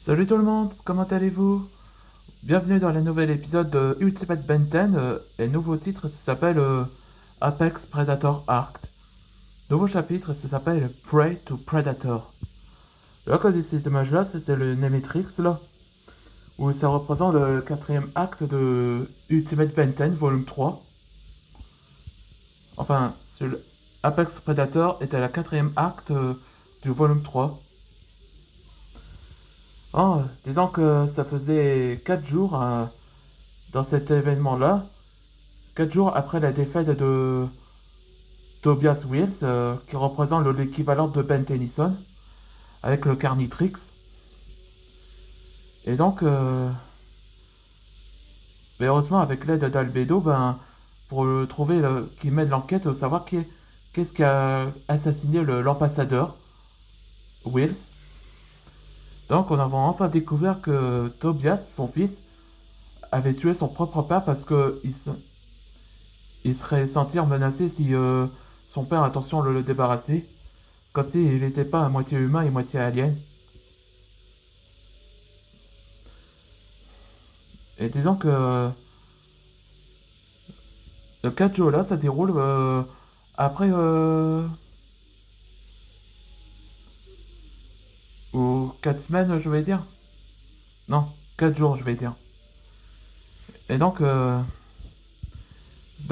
Salut tout le monde, comment allez-vous? Bienvenue dans le nouvel épisode de Ultimate Ben 10 et le nouveau titre ça s'appelle Apex Predator Arc. Nouveau chapitre ça s'appelle Prey to Predator. Là, quand cette image-là, c'est le Nemetrix là, où ça représente le quatrième acte de Ultimate Ben 10 volume 3. Enfin, Apex Predator était la quatrième acte du volume 3. Oh, disons que ça faisait 4 jours dans cet événement-là. 4 jours après la défaite de Tobias Wills, qui représente l'équivalent de Ben Tennyson, avec le Carnitrix. Et donc, mais heureusement, avec l'aide d'Albedo, pour le trouver, qui mène l'enquête, savoir qu'est-ce qui a assassiné l'ambassadeur Wills. Donc, on a enfin découvert que Tobias, son fils, avait tué son propre père parce il serait sentir menacé si son père, attention, le débarrassait. Comme s'il n'était pas à moitié humain et moitié alien. Et disons que le 4 jours là, ça déroule après ou 4 semaines, je vais dire. Non, 4 jours, je vais dire. Et donc, dans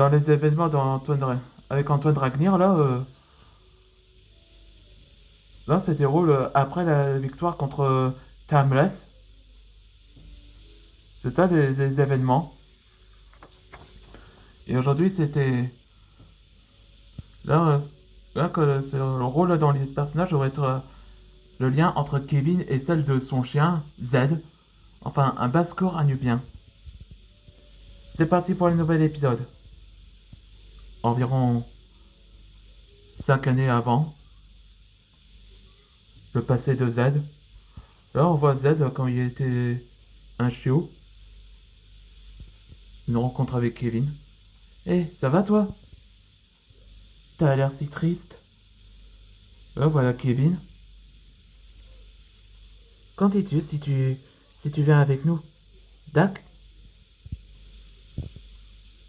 les événements avec Antoine Dragnir, là, ça déroule après la victoire contre Timeless. C'est ça les événements. Et aujourd'hui, c'était. Là, là que le rôle dans les personnages aurait être le lien entre Kevin et celle de son chien, Z. Enfin, un basse-cour anubien. C'est parti pour le nouvel épisode. Environ 5 années avant, le passé de Z. Là, on voit Z quand il était un chiot. Une rencontre avec Kevin. Hé, ça va toi? T'as l'air si triste. Là, voilà Kevin. Qu'en dis-tu si tu viens avec nous? Dac?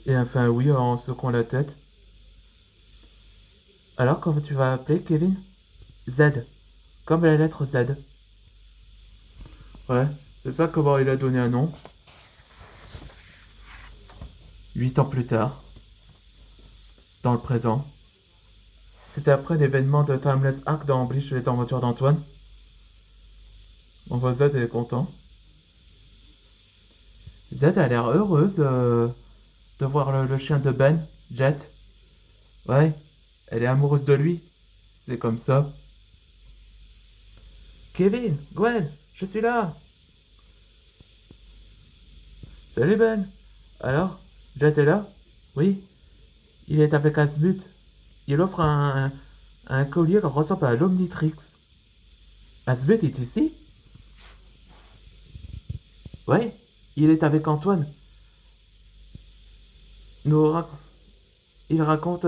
Et enfin oui en secouant la tête. Alors comment tu vas appeler Kevin? Z. Comme la lettre Z. Ouais, c'est ça comment il a donné un nom. 8 ans plus tard, dans le présent. C'était après l'événement de Timeless Arc dans Bleach les aventures d'Antoine. On voit Z, elle est content. Z a l'air heureuse de voir le chien de Ben, Jet. Ouais, elle est amoureuse de lui. C'est comme ça. Kevin, Gwen, je suis là. Salut Ben. Alors, Jet est là? Oui, il est avec Asmut. Il offre un collier qui ressemble à l'Omnitrix. Asmut est ici? Ouais, il est avec Antoine. Nous rac- il raconte,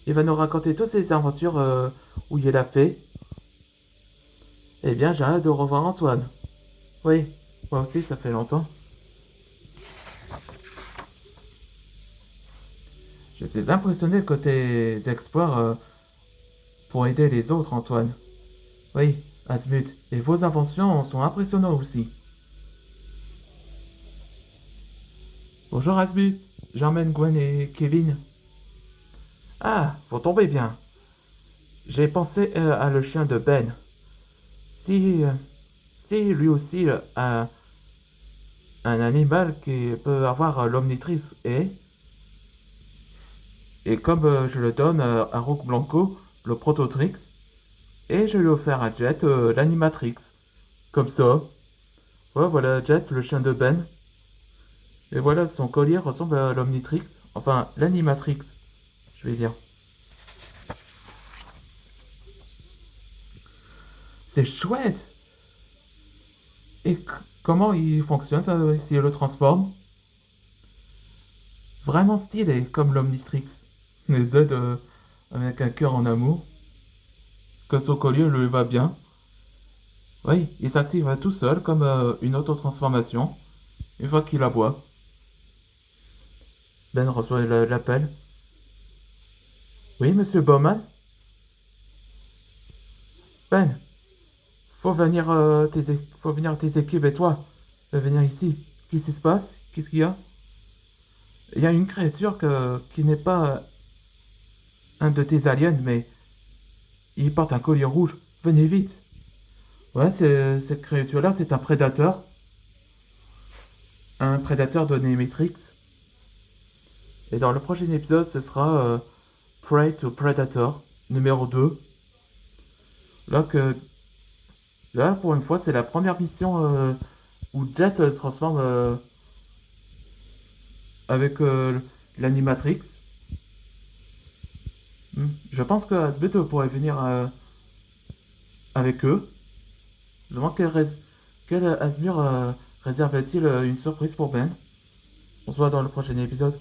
il va nous raconter toutes ses aventures où il a fait. Eh bien, j'ai hâte de revoir Antoine. Oui, moi aussi, ça fait longtemps. Je suis impressionné que tes exploits pour aider les autres, Antoine. Oui, Asmut, et vos inventions sont impressionnantes aussi. Bonjour Asmut, j'emmène Gwen et Kevin. Ah, vous tombez bien. J'ai pensé à le chien de Ben. Si, si lui aussi a un animal qui peut avoir l'omnitrice et comme je le donne à Roque Blanco, le Prototrix, et je lui ai offert à Jet l'animatrix. Comme ça. Ouais, voilà Jet, le chien de Ben. Et voilà, son collier ressemble à l'omnitrix. Enfin, l'animatrix, je vais dire. C'est chouette. Et comment il fonctionne s'il le transforme? Vraiment stylé, comme l'omnitrix. Les Z avec un cœur en amour. Que son collier lui va bien. Oui, il s'active tout seul comme une auto-transformation. Une fois qu'il aboie, Ben reçoit l'appel. Oui, monsieur Bowman? Ben, faut venir tes équipes et toi. Venir ici. Qu'est-ce qui se passe? Qu'est-ce qu'il y a? Il y a une créature qui n'est pas un de tes aliens, mais il porte un collier rouge. Venez vite. Ouais, cette créature-là, c'est un prédateur. Un prédateur de Nemetrix. Et dans le prochain épisode, ce sera Prey to Predator, numéro 2. Là, là pour une fois, c'est la première mission où Jet se transforme avec l'animatrix. Je pense que Asbeth pourrait venir avec eux. Je me demande quel Asmur réserve-t-il une surprise pour Ben. On se voit dans le prochain épisode.